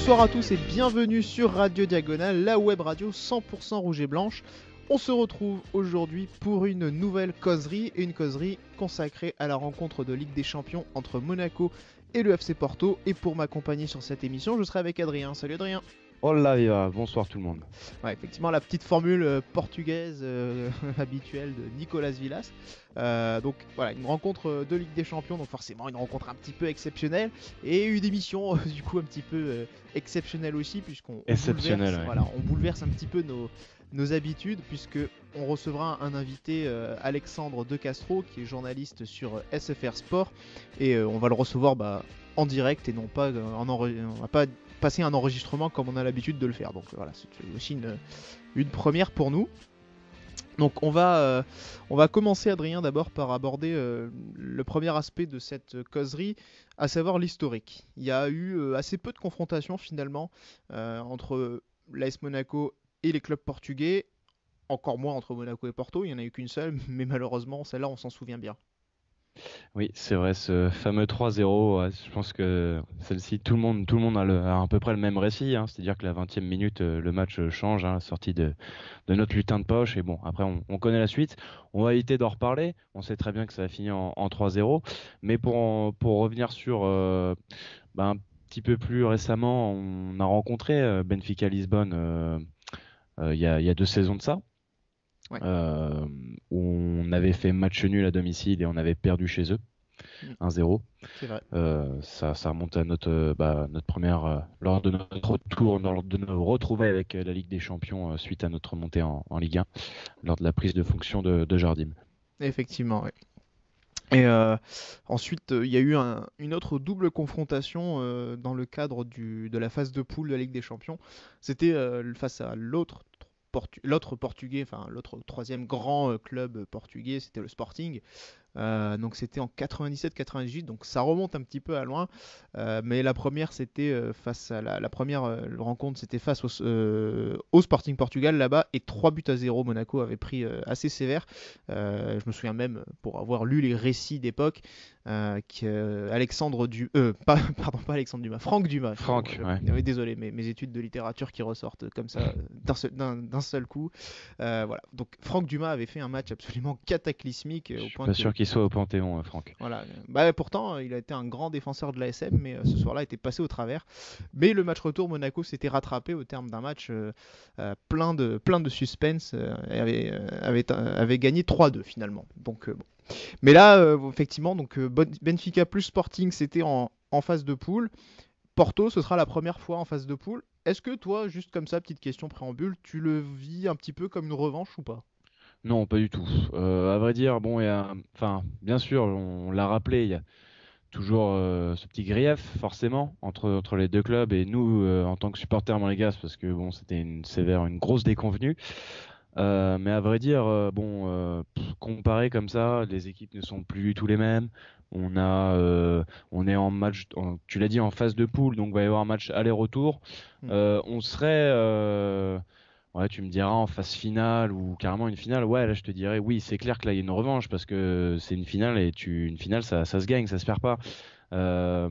Bonsoir à tous et bienvenue sur Radio Diagonale, la web radio 100% rouge et blanche. On se retrouve aujourd'hui pour une nouvelle causerie, et une causerie consacrée à la rencontre de Ligue des Champions entre Monaco et le FC Porto. Et pour m'accompagner sur cette émission, je serai avec Adrien. Salut Adrien. Hola viva, bonsoir tout le monde. Ouais, effectivement, la petite formule portugaise habituelle de Nicolas Villas. Donc voilà, une rencontre de Ligue des Champions, donc forcément une rencontre un petit peu exceptionnelle et une émission du coup un petit peu exceptionnelle aussi, puisqu'on bouleverse, Ouais. voilà, on bouleverse un petit peu nos habitudes, puisque on recevra un invité, Alexandre De Castro, qui est journaliste sur SFR Sport, et on va le recevoir en direct et non pas on va pas passer un enregistrement comme on a l'habitude de le faire. Donc voilà, c'est aussi une première pour nous. Donc on va commencer, Adrien, d'abord par aborder le premier aspect de cette causerie, à savoir l'historique. Il y a eu assez peu de confrontations finalement entre l'AS Monaco et les clubs portugais, encore moins entre Monaco et Porto, il n'y en a eu qu'une seule, mais malheureusement celle-là on s'en souvient bien. Oui, c'est vrai, ce fameux 3-0, ouais, je pense que celle-ci, tout le monde a à peu près le même récit, hein, c'est-à-dire que la 20e minute, le match change, hein, sortie de notre lutin de poche, et bon, après on connaît la suite, on va éviter d'en reparler, on sait très bien que ça va finir en 3-0, mais pour revenir sur un petit peu plus récemment, on a rencontré Benfica Lisbonne il y a 2 saisons de ça. Ouais. Où on avait fait match nul à domicile et on avait perdu chez eux 1-0. C'est vrai. Ça remonte à notre première lors de notre retour, lors de nos retrouvailles avec la Ligue des Champions suite à notre montée en Ligue 1 lors de la prise de fonction de Jardim. Effectivement, ouais. Et ensuite, il y a eu une autre double confrontation dans le cadre de la phase de poule de la Ligue des Champions. C'était face à l'autre portugais, enfin l'autre troisième grand club portugais, c'était le Sporting. Donc c'était en 97-98, donc ça remonte un petit peu à loin. Mais la première, c'était face à la première rencontre, c'était face au Sporting Portugal là-bas, et 3-0 Monaco avait pris assez sévère. Je me souviens même, pour avoir lu les récits d'époque, Alexandre pardon, pas Alexandre Dumas, Franck Dumas. Franck, ouais. Oui, désolé, mes études de littérature qui ressortent comme ça d'un seul coup. Voilà. Donc Franck Dumas avait fait un match absolument cataclysmique Je au suis point pas que sûr qu'il soit au Panthéon, Franck. voilà. Pourtant, il a été un grand défenseur de l'ASM, mais ce soir-là était passé au travers. Mais le match retour, Monaco s'était rattrapé au terme d'un match plein de suspense et avait gagné 3-2 finalement. Donc bon. Mais là, effectivement, donc Benfica plus Sporting, c'était en phase de poule. Porto, ce sera la première fois en phase de poule. Est-ce que toi, juste comme ça, petite question préambule, tu le vis un petit peu comme une revanche ou pas? Non, pas du tout. À vrai dire, bon, enfin, bien sûr, on l'a rappelé, il y a toujours ce petit grief forcément entre les deux clubs et nous en tant que supporters monégasques, parce que bon, c'était une grosse déconvenue. Mais à vrai dire, comparé comme ça, les équipes ne sont plus du tout les mêmes. On est en match, tu l'as dit, en phase de poule, donc il va y avoir un match aller-retour. On serait, ouais, tu me diras en phase finale ou carrément une finale. Ouais, là je te dirais, oui, c'est clair que là il y a une revanche parce que c'est une finale et une finale ça se gagne, ça se perd pas. Euh,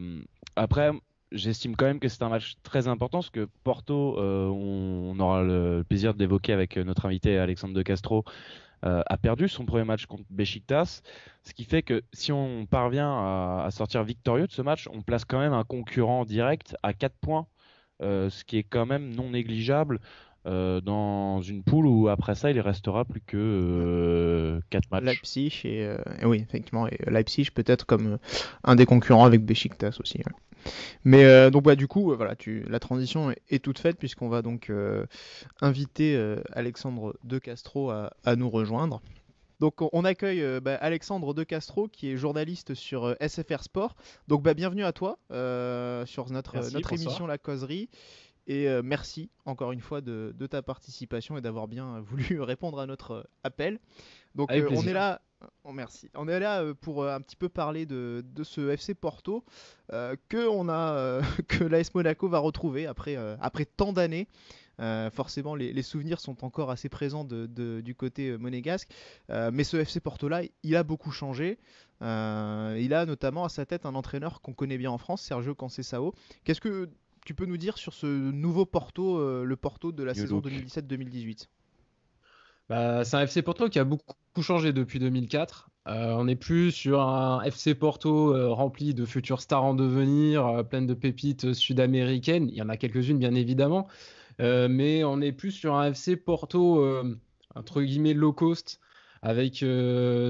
Après, j'estime quand même que c'est un match très important parce que Porto, on aura le plaisir de l'évoquer avec notre invité Alexandre De Castro, a perdu son premier match contre Beşiktaş, ce qui fait que si on parvient à sortir victorieux de ce match, on place quand même un concurrent direct à 4 points, ce qui est quand même non négligeable. Dans une poule où après ça il restera plus que 4 matchs. Leipzig et oui, effectivement, et Leipzig peut-être comme un des concurrents avec Besiktas aussi. Ouais. Mais donc du coup, voilà, la transition est toute faite, puisqu'on va donc inviter Alexandre De Castro à nous rejoindre. Donc on accueille Alexandre De Castro, qui est journaliste sur SFR Sport. Donc bienvenue à toi sur notre Bonsoir. émission La Causerie. Et merci encore une fois de ta participation et d'avoir bien voulu répondre à notre appel. Donc Avec on plaisir. est là, merci. On est là pour un petit peu parler de ce FC Porto que l'AS Monaco va retrouver après tant d'années. Forcément, les souvenirs sont encore assez présents du côté monégasque. Mais ce FC Porto-là, il a beaucoup changé. Il a notamment à sa tête un entraîneur qu'on connaît bien en France, Sergio Conceição. tu peux nous dire sur ce nouveau Porto, le Porto de la New saison look. 2017-2018? C'est un FC Porto qui a beaucoup changé depuis 2004. On n'est plus sur un FC Porto rempli de futures stars en devenir, plein de pépites sud-américaines. Il y en a quelques-unes, bien évidemment. Mais on est plus sur un FC Porto, entre guillemets, low cost, avec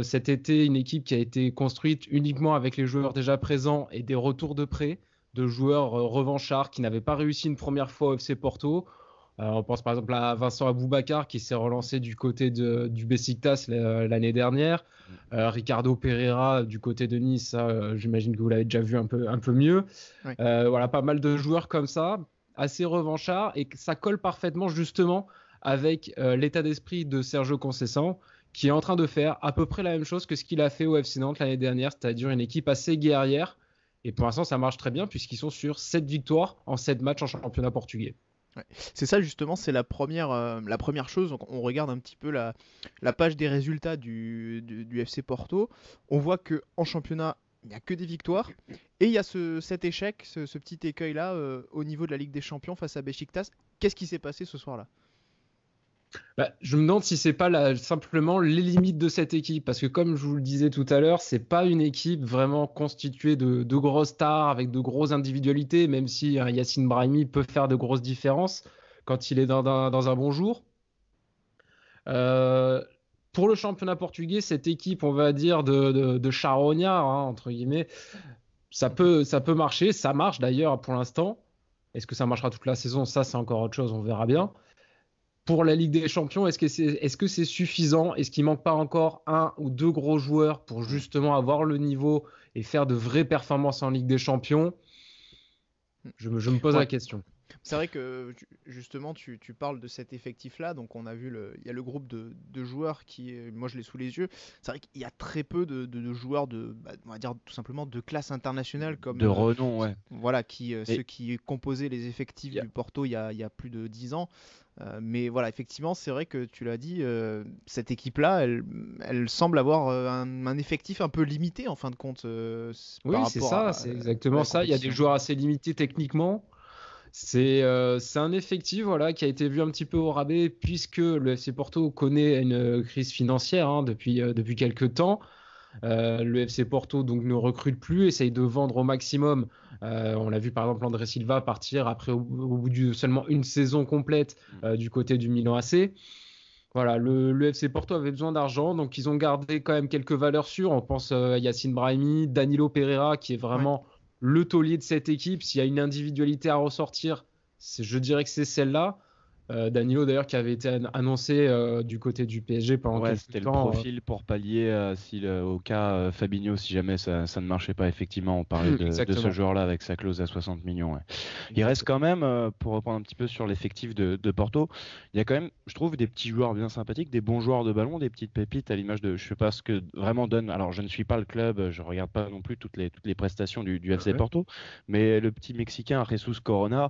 cet été une équipe qui a été construite uniquement avec les joueurs déjà présents et des retours de prêt, de joueurs revanchards qui n'avaient pas réussi une première fois au FC Porto. On pense par exemple à Vincent Aboubakar qui s'est relancé du côté du Besiktas l'année dernière. Ricardo Pereira du côté de Nice, ça, j'imagine que vous l'avez déjà vu un peu mieux. Ouais. Voilà, pas mal de joueurs comme ça, assez revanchards, et ça colle parfaitement justement avec l'état d'esprit de Sergio Conceição, qui est en train de faire à peu près la même chose que ce qu'il a fait au FC Nantes l'année dernière, c'est-à-dire une équipe assez guerrière. Et pour l'instant, ça marche très bien puisqu'ils sont sur 7 victoires en 7 matchs en championnat portugais. Ouais. C'est ça justement, c'est la première chose. Donc, on regarde un petit peu la page des résultats du FC Porto. On voit que en championnat, il n'y a que des victoires. Et il y a cet échec, ce petit écueil-là au niveau de la Ligue des Champions face à Beşiktaş. Qu'est-ce qui s'est passé ce soir-là? Je me demande si c'est pas simplement les limites de cette équipe, parce que comme je vous le disais tout à l'heure, c'est pas une équipe vraiment constituée de grosses stars avec de grosses individualités, même si Yacine Brahimi peut faire de grosses différences quand il est dans un bon jour. Pour le championnat portugais, cette équipe, on va dire de charognards, entre guillemets, ça peut marcher, ça marche d'ailleurs pour l'instant. Est-ce que ça marchera toute la saison? Ça, c'est encore autre chose, on verra bien. Pour la Ligue des Champions, est-ce que c'est suffisant? Est-ce qu'il manque pas encore un ou deux gros joueurs pour justement avoir le niveau et faire de vraies performances en Ligue des Champions? Je me pose la question. C'est vrai que justement tu parles de cet effectif-là, donc on a vu il y a le groupe de joueurs qui, moi je l'ai sous les yeux. C'est vrai qu'il y a très peu de joueurs on va dire tout simplement de classe internationale comme De renom, ouais. voilà, ceux qui composaient les effectifs Yeah. du Porto il y a plus de 10 ans. Mais voilà, effectivement, c'est vrai que tu l'as dit, cette équipe-là, elle semble avoir un effectif un peu limité en fin de compte. Oui, par c'est rapport ça, à c'est la exactement ça. Il y a des compétition. joueurs assez limités techniquement. C'est un effectif voilà, qui a été vu un petit peu au rabais puisque le FC Porto connaît une crise financière depuis quelques temps. Le FC Porto donc ne recrute plus, essaye de vendre au maximum. On l'a vu par exemple André Silva partir après au bout de seulement une saison complète du côté du Milan AC. Voilà, le FC Porto avait besoin d'argent, donc ils ont gardé quand même quelques valeurs sûres. On pense à Yacine Brahimi, Danilo Pereira qui est vraiment le taulier de cette équipe. S'il y a une individualité à ressortir, je dirais que c'est celle-là. Danilo d'ailleurs qui avait été annoncé du côté du PSG pendant Ouais, quelques c'était le temps. profil pour pallier au cas Fabinho, si jamais ça ne marchait pas. Effectivement, on parlait de ce Exactement. joueur-là avec sa clause à 60 millions. Ouais. Il reste quand même, pour reprendre un petit peu sur l'effectif de Porto, il y a quand même, je trouve, des petits joueurs bien sympathiques, des bons joueurs de ballon, des petites pépites à l'image de, je sais pas ce que vraiment donne. Alors, je ne suis pas le club, je regarde pas non plus toutes les prestations du FC Ouais. Porto, mais le petit Mexicain Jesus Corona.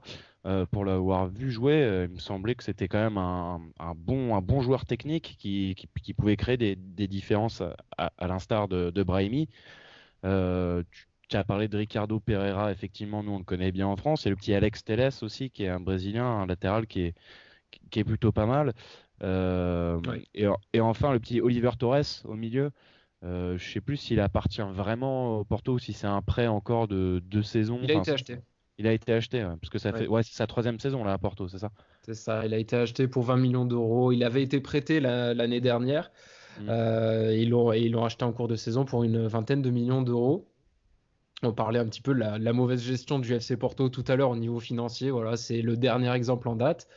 Pour l'avoir vu jouer, il me semblait que c'était quand même un bon joueur technique qui pouvait créer des différences à l'instar de Brahimi. Tu as parlé de Ricardo Pereira, effectivement, nous on le connaît bien en France, et le petit Alex Telles aussi, qui est un Brésilien, un latéral qui est plutôt pas mal. Ouais. Et enfin, le petit Oliver Torres au milieu. Je sais plus s'il appartient vraiment au Porto ou si c'est un prêt encore de 2 saisons. Il a Enfin, été acheté. il a été acheté, ouais, parce que ça fait, Ouais. c'est sa 3e saison là à Porto, c'est ça? C'est ça, il a été acheté pour 20 millions d'euros. Il avait été prêté l'année dernière. Ils l'ont acheté en cours de saison pour une vingtaine de millions d'euros. On parlait un petit peu de la mauvaise gestion du FC Porto tout à l'heure au niveau financier. Voilà, c'est le dernier exemple en date.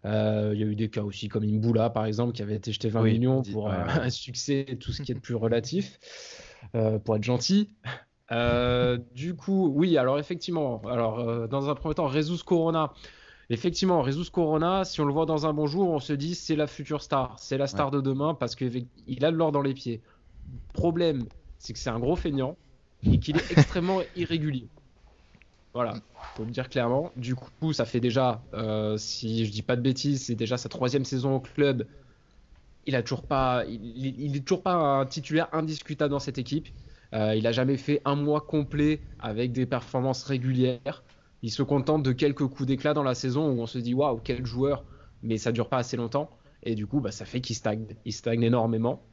Il y a eu des cas aussi comme Imbula, par exemple, qui avait été jeté 20 Oui, millions dit- pour ouais, ouais. un succès et tout ce qui est de plus relatif, pour être gentil. Du coup, oui, alors effectivement, dans un premier temps, Jesus Corona. Effectivement, Jesus Corona, si on le voit dans un bon jour, on se dit c'est la future star, c'est la star de demain parce qu'il a de l'or dans les pieds. Problème, c'est que c'est un gros feignant et qu'il est extrêmement irrégulier. Voilà, faut le dire clairement. Du coup, ça fait déjà, si je dis pas de bêtises, c'est déjà sa 3e saison au club. Il est toujours pas un titulaire indiscutable dans cette équipe. Il a jamais fait un mois complet avec des performances régulières. Ils se contentent de quelques coups d'éclat dans la saison où on se dit waouh, quel joueur, mais ça dure pas assez longtemps. Et du coup, ça fait qu'ils stagnent. Ils stagnent énormément.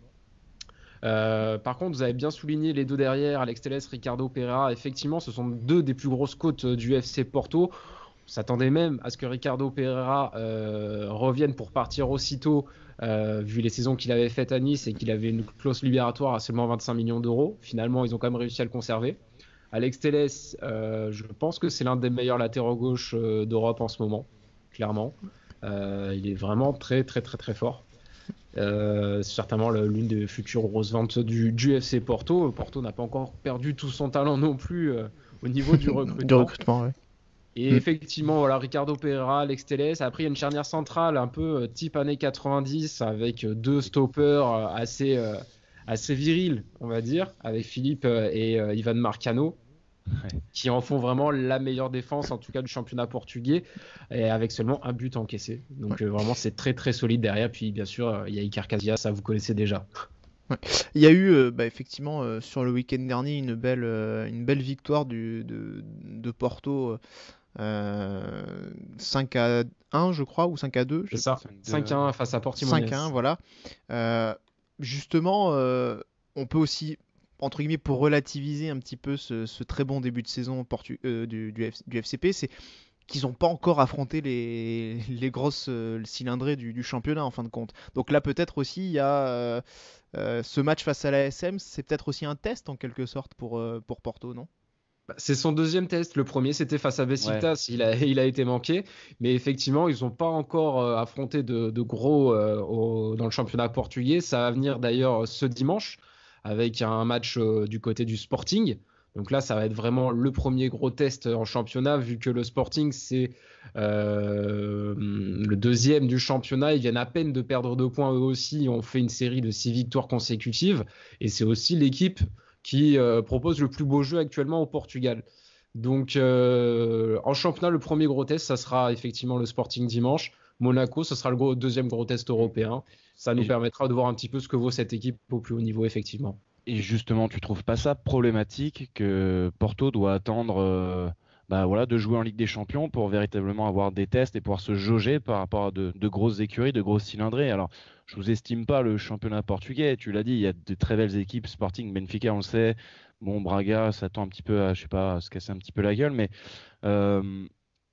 Par contre, vous avez bien souligné les deux derrière, Alex Telles, Ricardo Pereira. Effectivement, ce sont deux des plus grosses côtes du FC Porto. On s'attendait même à ce que Ricardo Pereira revienne pour partir aussitôt, vu les saisons qu'il avait faites à Nice et qu'il avait une clause libératoire à seulement 25 millions d'euros. Finalement, ils ont quand même réussi à le conserver. Alex Telles, je pense que c'est l'un des meilleurs latéraux gauche d'Europe en ce moment, clairement. Il est vraiment très, très, très, très fort. C'est certainement l'une des futures grosses ventes du FC Porto. Porto n'a pas encore perdu tout son talent non plus au niveau du recrutement. Du recrutement, ouais. Et effectivement, voilà, Ricardo Pereira, Alex Telles. Après, il y a une charnière centrale un peu type années 90 avec deux stoppers assez virils, on va dire, avec Philippe et Ivan Marcano, qui en font vraiment la meilleure défense, en tout cas du championnat portugais, et avec seulement un but encaissé. Donc vraiment, c'est très très solide derrière. Puis bien sûr, il y a Iker Casillas, ça vous connaissez déjà. Ouais. Il y a eu effectivement sur le week-end dernier une belle victoire de Porto. 5-1 je crois, ou 5-2. C'est ça, 5-1 face à Portimonense. 5-1, voilà. Justement, on peut aussi, entre guillemets, pour relativiser un petit peu ce très bon début de saison du FCP, c'est qu'ils n'ont pas encore affronté les grosses cylindrées du championnat en fin de compte. Donc là, peut-être aussi, il y a ce match face à la SM, c'est peut-être aussi un test en quelque sorte pour Porto, non? C'est son deuxième test. Le premier, c'était face à Besiktas. Ouais. Il a été manqué. Mais effectivement, ils n'ont pas encore affronté de gros dans le championnat portugais. Ça va venir d'ailleurs ce dimanche avec un match du côté du Sporting. Donc là, ça va être vraiment le premier gros test en championnat, vu que le Sporting, c'est le deuxième du championnat. Ils viennent à peine de perdre 2 points eux aussi. Ils ont fait une série de 6 victoires consécutives. Et c'est aussi l'équipe qui propose le plus beau jeu actuellement au Portugal. Donc en championnat, le premier gros test, ça sera effectivement le Sporting dimanche. Monaco, ce sera le deuxième gros test européen. Ça nous permettra de voir un petit peu ce que vaut cette équipe au plus haut niveau, effectivement. Et justement, tu trouves pas ça problématique que Porto doit attendre de jouer en Ligue des Champions pour véritablement avoir des tests et pouvoir se jauger par rapport à de grosses écuries, de grosses cylindrées? Alors, je vous estime pas le championnat portugais, tu l'as dit, il y a de très belles équipes, Sporting, Benfica, on le sait. Bon, Braga, ça tend un petit peu à, je sais pas, à se casser un petit peu la gueule, mais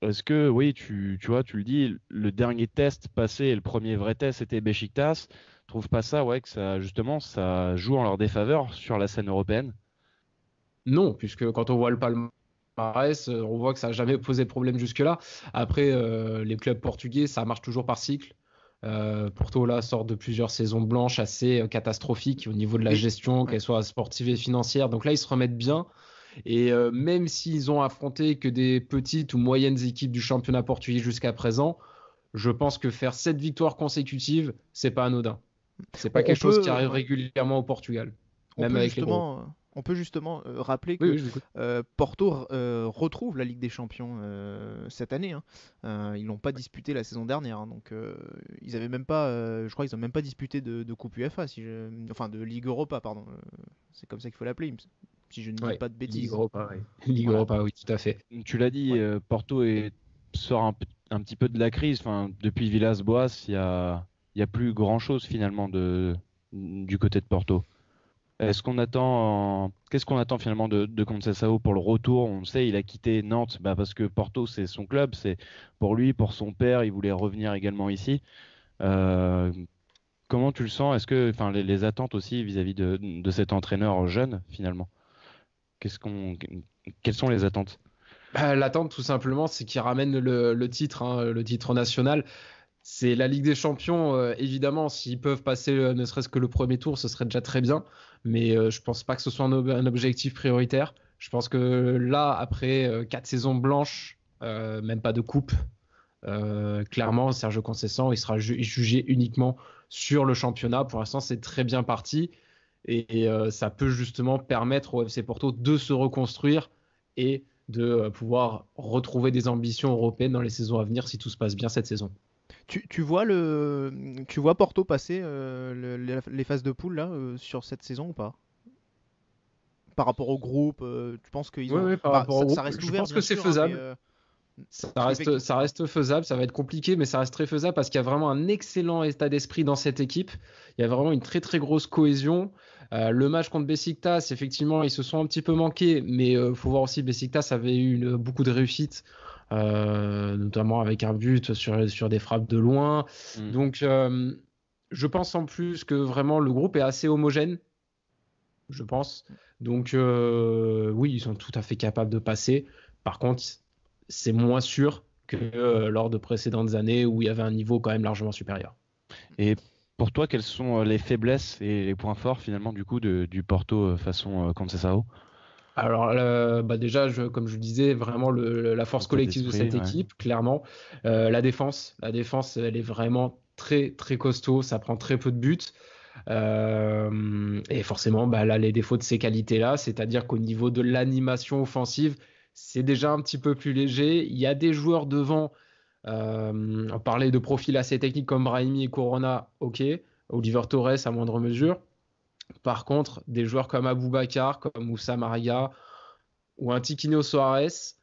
est-ce que, oui, tu vois, tu le dis, le dernier test passé, le premier vrai test, c'était Beşiktaş. Trouve pas ça, ouais, que ça, justement, ça joue en leur défaveur sur la scène européenne? Non, puisque quand on voit le palmarès, on voit que ça n'a jamais posé de problème jusque-là. Après, les clubs portugais, ça marche toujours par cycle. Porto là sort de plusieurs saisons blanches assez catastrophiques au niveau de la gestion, qu'elle soit sportive et financière. Donc là, ils se remettent bien. Et même s'ils ont affronté que des petites ou moyennes équipes du championnat portugais jusqu'à présent, je pense que faire 7 victoires consécutives, c'est pas anodin. C'est pas quelque chose qui arrive régulièrement au Portugal, même avec les gros. On peut justement rappeler que Porto retrouve la Ligue des Champions cette année. Ils n'ont pas disputé la saison dernière, donc ils avaient même pas, je crois, ils n'ont même pas disputé de Coupe UEFA, enfin de Ligue Europa, pardon. C'est comme ça qu'il faut l'appeler, si je ne dis pas de bêtises. Ligue Europa, oui. Ligue Europa, oui, tout à fait. Tu l'as dit, Porto sort un petit peu de la crise. Enfin, depuis Villas-Boas, il y a plus grand chose finalement du côté de Porto. Qu'est-ce qu'on attend finalement de Conceição pour le retour? On le sait, il a quitté Nantes parce que Porto c'est son club, c'est pour lui, pour son père, il voulait revenir également ici. Comment tu le sens? Est-ce que, enfin, les attentes aussi vis-à-vis de cet entraîneur jeune finalement? Quelles sont les attentes? L'attente tout simplement, c'est qu'il ramène le titre, le titre national. C'est la Ligue des Champions, évidemment, s'ils peuvent passer ne serait-ce que le premier tour, ce serait déjà très bien. Mais je pense pas que ce soit un objectif prioritaire. Je pense que là, après 4 saisons blanches, même pas de coupe, clairement, Sergio Conceição, il sera jugé uniquement sur le championnat. Pour l'instant, c'est très bien parti. Et ça peut justement permettre au FC Porto de se reconstruire et de pouvoir retrouver des ambitions européennes dans les saisons à venir si tout se passe bien cette saison. Tu vois Porto passer les phases de poule là sur cette saison ou pas? Par rapport au groupe, tu penses qu'ils ont... Oui, par rapport au groupe, ça reste je ouvert, pense que c'est faisable. Ça reste faisable, ça va être compliqué, mais ça reste très faisable parce qu'il y a vraiment un excellent état d'esprit dans cette équipe. Il y a vraiment une très très grosse cohésion. Le match contre Beşiktaş, effectivement, ils se sont un petit peu manqués, mais faut voir aussi Beşiktaş avait eu beaucoup de réussite, notamment avec un but sur des frappes de loin. Donc, je pense en plus que vraiment le groupe est assez homogène, je pense. Donc, oui, ils sont tout à fait capables de passer. Par contre, c'est moins sûr que lors de précédentes années où il y avait un niveau quand même largement supérieur. Et pour toi, quelles sont les faiblesses et les points forts finalement du coup du Porto façon Conceição? Alors déjà, comme je le disais, vraiment la force collective de cette équipe, clairement. La défense, elle est vraiment très très costaud, ça prend très peu de buts. Et forcément, là, les défauts de ces qualités-là, c'est-à-dire qu'au niveau de l'animation offensive, c'est déjà un petit peu plus léger. Il y a des joueurs devant, on parlait de profils assez techniques comme Brahimi et Corona, ok. Oliver Torres à moindre mesure. Par contre, des joueurs comme Aboubakar, comme Moussa Maria ou un Tiquinho Soares,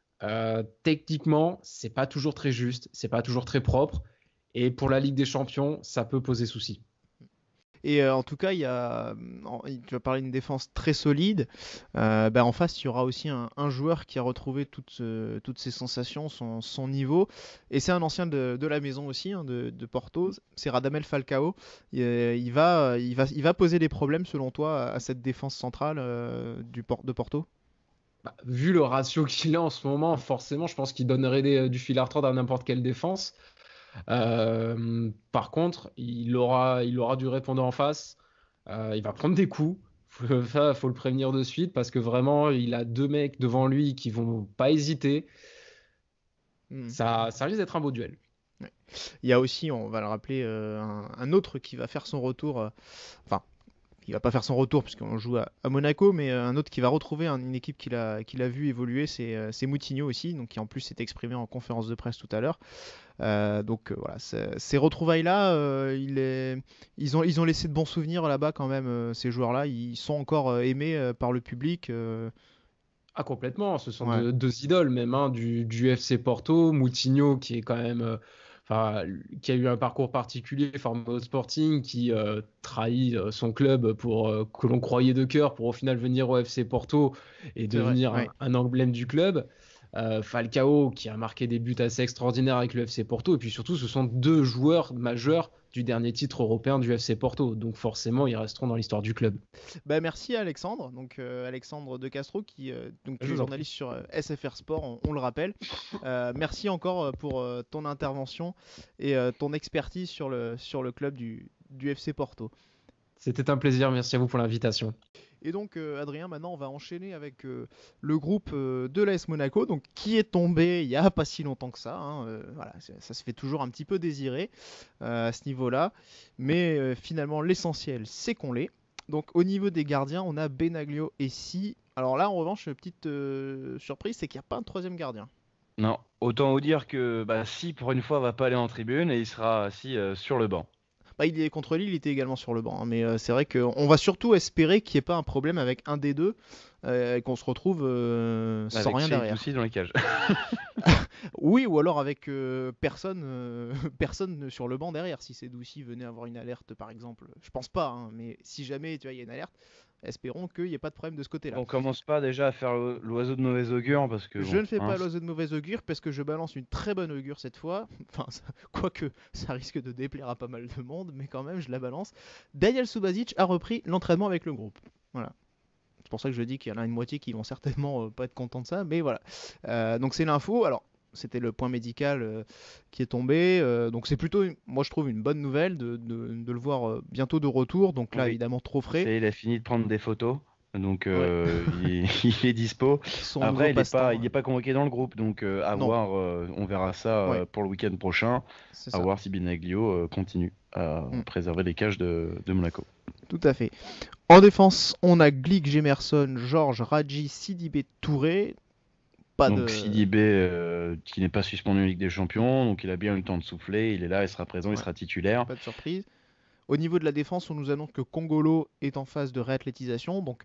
techniquement, c'est pas toujours très juste, c'est pas toujours très propre. Et pour la Ligue des Champions, ça peut poser souci. Et en tout cas, tu vas parler d'une défense très solide. En face, il y aura aussi un joueur qui a retrouvé toutes ses sensations, son niveau. Et c'est un ancien de la maison aussi, de Porto. C'est Radamel Falcao. Il va poser des problèmes, selon toi, à cette défense centrale de Porto? Vu le ratio qu'il a en ce moment, forcément, je pense qu'il donnerait du fil à retordre à n'importe quelle défense. Par contre, il aura du répondant en face. Il va prendre des coups. Faut le prévenir de suite parce que vraiment, il a 2 mecs devant lui qui vont pas hésiter. Ça risque d'être un beau duel. Ouais. Il y a aussi, on va le rappeler, un autre qui va faire son retour. Il va pas faire son retour puisqu'on joue à Monaco, mais un autre qui va retrouver une équipe qu'il a vu évoluer, c'est Moutinho aussi, donc qui en plus s'est exprimé en conférence de presse tout à l'heure. Voilà, ces retrouvailles-là, ils ont laissé de bons souvenirs là-bas quand même, ces joueurs-là. Ils sont encore aimés par le public. Ah, complètement, ce sont deux idoles même du FC Porto. Moutinho qui est quand même... qui a eu un parcours particulier formé au Sporting, qui trahit son club que l'on croyait de cœur pour au final venir au FC Porto et devenir un emblème du club. Falcao qui a marqué des buts assez extraordinaires avec le FC Porto, et puis surtout ce sont 2 joueurs majeurs du dernier titre européen du FC Porto, donc forcément ils resteront dans l'histoire du club. Merci à Alexandre, donc Alexandre De Castro qui est journaliste sur SFR Sport, on le rappelle. Merci encore pour ton intervention et ton expertise sur le club du FC Porto. C'était un plaisir, merci à vous pour l'invitation. Et donc Adrien, maintenant on va enchaîner avec le groupe de l'AS Monaco, donc qui est tombé il n'y a pas si longtemps que ça. Voilà, ça se fait toujours un petit peu désirer à ce niveau-là, mais finalement l'essentiel c'est qu'on l'est. Donc au niveau des gardiens, on a Benaglio et Si. Alors là en revanche, petite surprise, c'est qu'il n'y a pas un 3e gardien. Non, autant vous dire que Si pour une fois va pas aller en tribune et il sera assis sur le banc. Il est contre Lille, il était également sur le banc, mais c'est vrai qu'on va surtout espérer qu'il n'y ait pas un problème avec un des deux et qu'on se retrouve sans rien derrière. Aussi dans les cages. Oui, ou alors avec personne sur le banc derrière. Si Serdouci venait avoir une alerte, par exemple, je pense pas, hein, mais si jamais il y a une alerte, espérons qu'il n'y ait pas de problème de ce côté-là. On commence pas déjà à faire l'oiseau de mauvais augure parce que je ne fais pas l'oiseau de mauvais augure parce que je balance une très bonne augure cette fois. Quoique ça risque de déplaire à pas mal de monde, mais quand même je la balance. Daniel Subasic a repris l'entraînement avec le groupe. Voilà. C'est pour ça que je dis qu'il y en a une moitié qui vont certainement pas être contents de ça, mais voilà. Donc c'est l'info. Alors c'était le point médical qui est tombé. Donc c'est plutôt, moi je trouve, une bonne nouvelle de le voir bientôt de retour. Donc là, évidemment, trop frais. Il a fini de prendre des photos. Donc il est dispo. Après, il n'est pas convoqué dans le groupe. Donc à voir, on verra ça pour le week-end prochain. À voir si Benaglio continue à préserver les cages de Monaco. Tout à fait. En défense, on a Glick, Gemerson, Georges, Radji, Sidibé, Touré. Sidibé qui n'est pas suspendu en Ligue des Champions, donc il a bien eu le temps de souffler, il est là, il sera présent, il sera titulaire. Pas de surprise. Au niveau de la défense, on nous annonce que Kongolo est en phase de réathlétisation, donc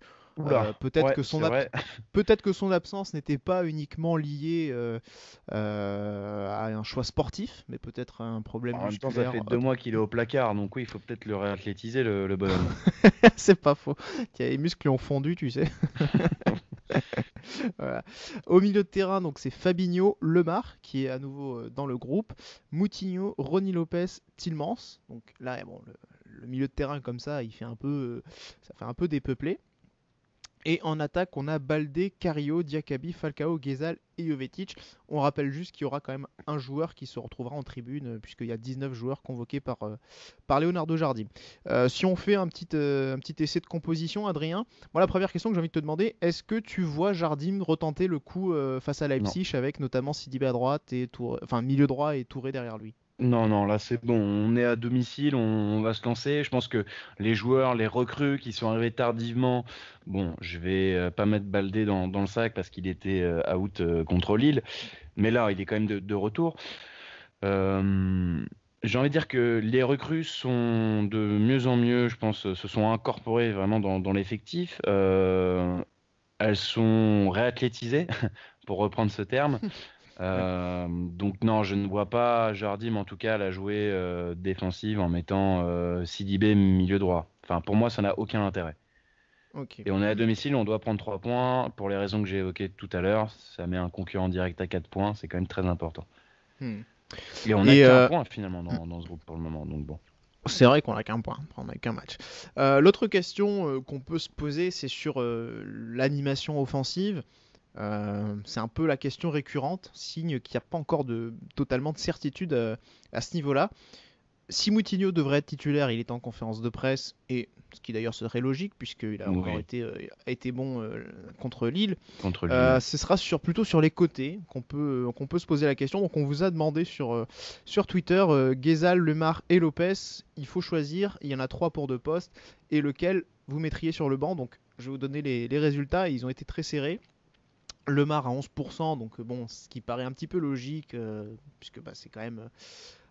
Peut-être ouais, que c'est vrai. peut-être que son absence n'était pas uniquement liée à un choix sportif, mais peut-être un problème En même temps, ça musculaire fait 2 autre. mois qu'il est au placard, donc oui, il faut peut-être le réathlétiser, le bonhomme. C'est pas faux. Tiens, les muscles lui ont fondu, tu sais. Voilà. Au milieu de terrain, donc c'est Fabinho, Lemar qui est à nouveau dans le groupe, Moutinho, Rony Lopez, Tielemans. Donc là, bon, le milieu de terrain comme ça, ça fait un peu dépeuplé. Et en attaque, on a Baldé, Carrillo, Diakabi, Falcao, Guezal et Jovetic. On rappelle juste qu'il y aura quand même un joueur qui se retrouvera en tribune, puisqu'il y a 19 joueurs convoqués par Leonardo Jardim. Si on fait un petit essai de composition, Adrien, moi la première question que j'ai envie de te demander, est-ce que tu vois Jardim retenter le coup face à Non. Leipzig avec notamment Sidibé à droite et enfin milieu droit et Touré derrière lui? Non, non, là c'est bon, on est à domicile, on va se lancer. Je pense que les joueurs, les recrues qui sont arrivés tardivement, bon, je vais pas mettre Baldé dans le sac parce qu'il était out contre Lille, mais là il est quand même de retour. Euh, j'ai envie de dire que les recrues sont de mieux en mieux, je pense, se sont incorporées vraiment dans l'effectif. Elles sont réathlétisées, pour reprendre ce terme. Ouais. Donc non, je ne vois pas Jardim en tout cas la jouer défensive en mettant Sidibé milieu droit. Enfin, pour moi, ça n'a aucun intérêt. Ok. Et on est à domicile, on doit prendre 3 points. Pour les raisons que j'ai évoquées tout à l'heure, ça met un concurrent direct à 4 points, c'est quand même très important. Hmm. Et on n'a Et qu'un point finalement dans ce groupe pour le moment, donc bon. c'est vrai qu'on n'a qu'un point, on n'a qu'un match. L'autre question qu'on peut se poser, c'est sur l'animation offensive. C'est un peu la question récurrente, signe qu'il n'y a pas encore totalement de certitude à ce niveau-là. Si Moutinho devrait être titulaire, il est en conférence de presse, et ce qui d'ailleurs serait logique, puisqu'il a encore Oui, été bon contre Lille. contre Lille. Ce sera plutôt sur les côtés qu'on peut se poser la question. Donc on vous a demandé sur Twitter, Guezal, Lemar et Lopez, il faut choisir, il y en a 3 pour 2 postes, et lequel vous mettriez sur le banc. Donc je vais vous donner les résultats, ils ont été très serrés. Lemar à 11%, donc bon, ce qui paraît un petit peu logique, puisque bah, c'est quand même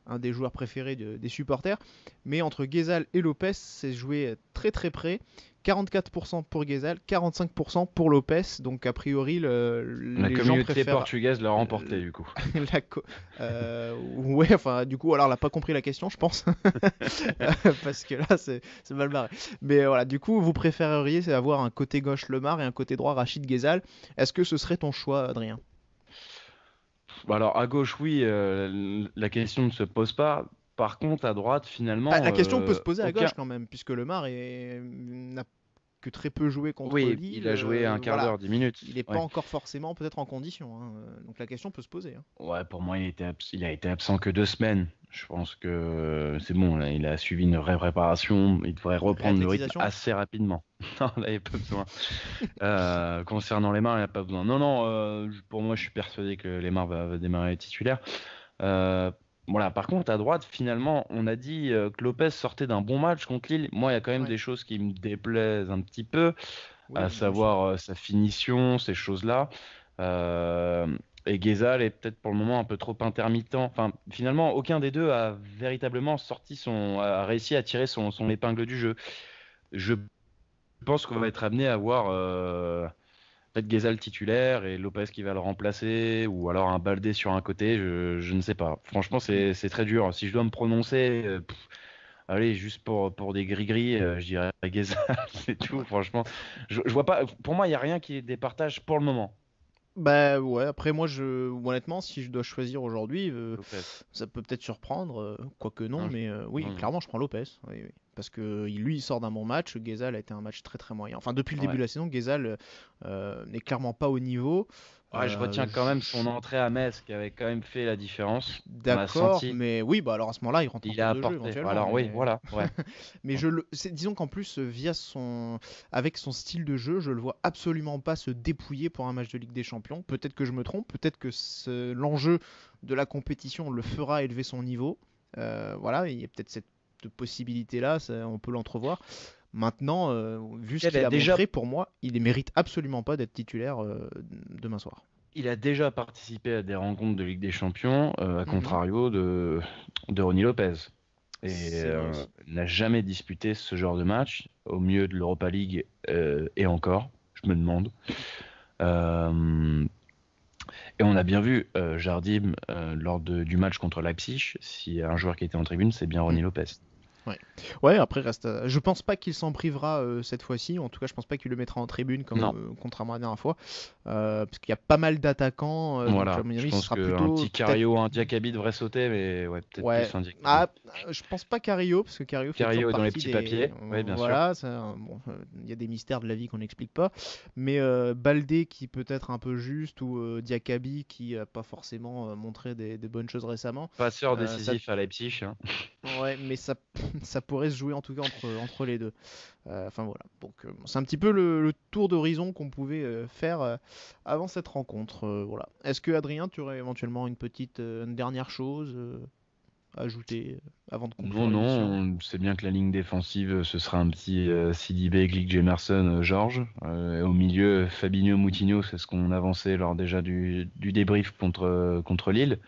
un des joueurs préférés des supporters. Mais entre Guezal et Lopez, c'est joué très très près. 44% pour Guezal, 45% pour Lopez. Donc a priori, La les gens communauté préfèrent. portugaise l'a remporté du coup. Ouais, enfin, du coup, alors elle n'a pas compris la question, je pense. Parce que là, c'est mal barré. Mais voilà, du coup, vous préféreriez avoir un côté gauche Lemar et un côté droit Rachid Guezal. Est-ce que ce serait ton choix, Adrien? Bah alors à gauche, oui, la question ne se pose pas. Par contre, à droite, Bah, finalement, la question peut se poser à aucun. gauche quand même, puisque Lemar n'a que très peu joué contre Oui, Lille. il a joué un quart Voilà, d'heure, 10 minutes. il n'est pas Ouais. encore forcément peut-être en condition, hein. Donc la question peut se poser, hein. Ouais, pour moi, il a été absent que 2 semaines. Je pense que c'est bon, là, il a suivi une vraie préparation. Il devrait Une reprendre le rythme réathlétisation. assez rapidement. Non, là, il n'y a pas besoin. Concernant Lemar, il n'y a pas besoin. Non, non, pour moi, je suis persuadé que Lemar va démarrer titulaire. Euh, voilà, par contre, à droite, finalement, on a dit que Lopez sortait d'un bon match contre Lille. Moi, il y a quand même Ouais. des choses qui me déplaisent un petit peu, Oui, à moi aussi. savoir sa finition, ces choses-là. Euh, et Guezal est peut-être pour le moment un peu trop intermittent. Enfin, finalement, aucun des deux a véritablement a réussi à tirer son épingle du jeu. Je pense qu'on va être amené à voir peut-être Guezal titulaire et Lopez qui va le remplacer, ou alors un Baldé sur un côté, je ne sais pas. Franchement, Hmm. c'est très dur. Si je dois me prononcer, allez, juste pour des gris-gris, je dirais Guezal, c'est tout. Ouais. Franchement, je vois pas. Pour moi, il n'y a rien qui départage pour le moment. Bah ouais, après moi, honnêtement, si je dois choisir aujourd'hui, Lopez. ça peut peut-être surprendre, quoique non, Non, mais oui, non, non. clairement, je prends Lopez. Oui, oui. Parce que lui, il sort d'un bon match. Guezal a été un match très très moyen. Enfin, depuis le début Ouais. de la saison, Guezal n'est clairement pas au niveau. Ouais, je retiens quand même son Je entrée à Metz qui avait quand même fait la différence. On l'a d'accord, senti. mais oui, bah alors à ce moment-là, il rentre en Il a cours de jeu apporté. éventuellement, Alors oui, mais voilà. Ouais. mais disons qu'en plus avec son style de jeu, je le vois absolument pas se dépouiller pour un match de Ligue des Champions. Peut-être que je me trompe, peut-être que l'enjeu de la compétition le fera élever son niveau. Voilà, il y a peut-être cette possibilité-là, on peut l'entrevoir. Maintenant, vu ce Elle qu'il a a déjà montré, pour moi, il ne mérite absolument pas d'être titulaire demain soir. Il a déjà participé à des rencontres de Ligue des Champions, à Mhm. contrario de Ronny Lopez. Et C'est vrai aussi. n'a jamais disputé ce genre de match, au mieux de l'Europa League et encore. me demande. Et on a bien vu Jardim lors du match contre Leipzig. S'il y a un joueur qui était en tribune, c'est bien Ronny Lopez. Ouais, après je pense pas qu'il s'en privera cette fois-ci. En tout cas, je pense pas qu'il le mettra en tribune contrairement à la dernière fois, parce qu'il y a pas mal d'attaquants. Voilà, donc, à mon avis, je ce pense sera qu'un plutôt petit Cario, un Diakabi devrait sauter, mais ouais, peut-être plus un Diakabi. Je pense pas Cario, parce que Cario fait Cario toujours est dans les partie petits papiers, oui, bien voilà, sûr. Il y a des mystères de la vie qu'on n'explique pas, mais Baldé qui peut être un peu juste, ou Diakabi qui a pas forcément montré des bonnes choses récemment. Passeur décisif à Leipzig. Hein. Ouais, mais ça pourrait se jouer en tout cas entre les deux. Enfin voilà. Donc c'est un petit peu le tour d'horizon qu'on pouvait faire avant cette rencontre. Voilà. Est-ce que Adrien, tu aurais éventuellement une dernière chose à ajouter avant de conclure l'émission ? Non, c'est bien que la ligne défensive, ce sera un petit Sidibé, Glick, Jemerson, Georges. Au milieu, Fabinho, Moutinho, c'est ce qu'on avançait lors déjà du débrief contre Lille.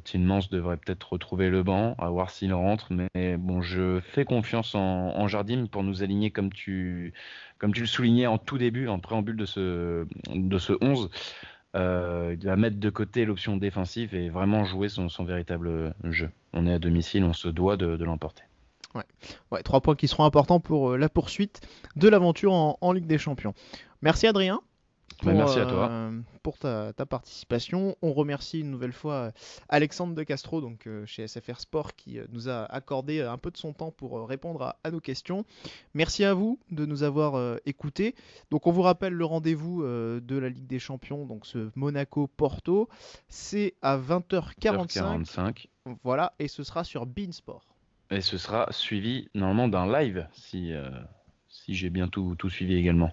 Tielemans devrait peut-être retrouver le banc, à voir s'il rentre, mais bon, je fais confiance en Jardim pour nous aligner comme tu le soulignais en tout début, en préambule de ce 11. Il va mettre de côté l'option défensive et vraiment jouer son véritable jeu. On est à domicile, on se doit de l'emporter. Ouais, 3 points qui seront importants pour la poursuite de l'aventure en Ligue des Champions. Merci Adrien. Merci à toi. Pour ta participation. On remercie une nouvelle fois Alexandre de Castro, donc chez SFR Sport, qui nous a accordé un peu de son temps pour répondre à nos questions. Merci à vous de nous avoir écoutés. Donc on vous rappelle le rendez-vous de la Ligue des Champions, donc ce Monaco-Porto, c'est à 20h45. Voilà, et ce sera sur beIN Sport. Et ce sera suivi normalement d'un live, si j'ai bien tout suivi également.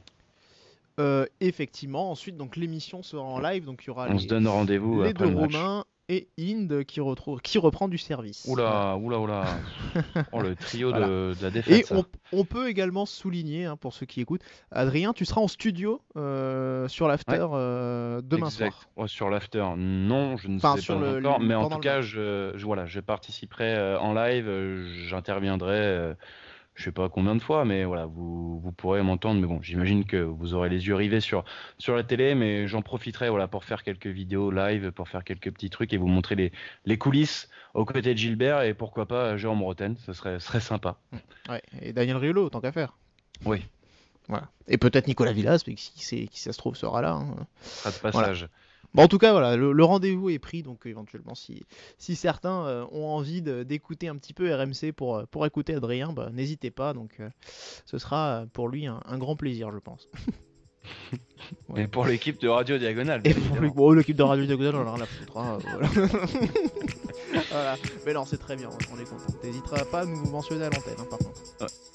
Effectivement, ensuite donc l'émission sera en live, donc il y aura se donne rendez-vous les après deux le match. Romains et Inde qui reprend du service. Oula. Oh, le trio de la défaite. Et on peut également souligner, pour ceux qui écoutent, Adrien, tu seras en studio sur l'after demain soir. Ouais, sur l'after, non, je ne sais pas encore, mais en tout cas, je participerai en live, j'interviendrai. Je sais pas combien de fois, mais voilà, vous pourrez m'entendre. Mais bon, j'imagine que vous aurez les yeux rivés sur la télé, mais j'en profiterai pour faire quelques vidéos live, pour faire quelques petits trucs et vous montrer les coulisses aux côtés de Gilbert et pourquoi pas Jérôme Roten, ce serait sympa. Ouais, et Daniel Riolo, tant qu'à faire. Oui. Voilà. Et peut-être Nicolas Villas, mais qui ça se trouve sera là. Sera de passage. Voilà. Bon, en tout cas, voilà, le rendez-vous est pris, donc éventuellement, si certains ont envie d'écouter un petit peu RMC pour écouter Adrien, n'hésitez pas, donc ce sera pour lui un grand plaisir, je pense. Et pour l'équipe de Radio Diagonale. Et pour l'équipe de Radio Diagonale, on en a rien à foutre. Voilà. Voilà. Mais non, c'est très bien, on est content. T'hésiteras pas à nous mentionner à l'antenne, par contre.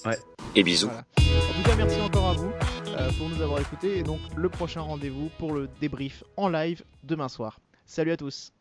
Ouais. Et bisous. Voilà. En tout cas, merci encore à vous pour nous avoir écoutés. Et donc, le prochain rendez-vous pour le débrief en live demain soir. Salut à tous.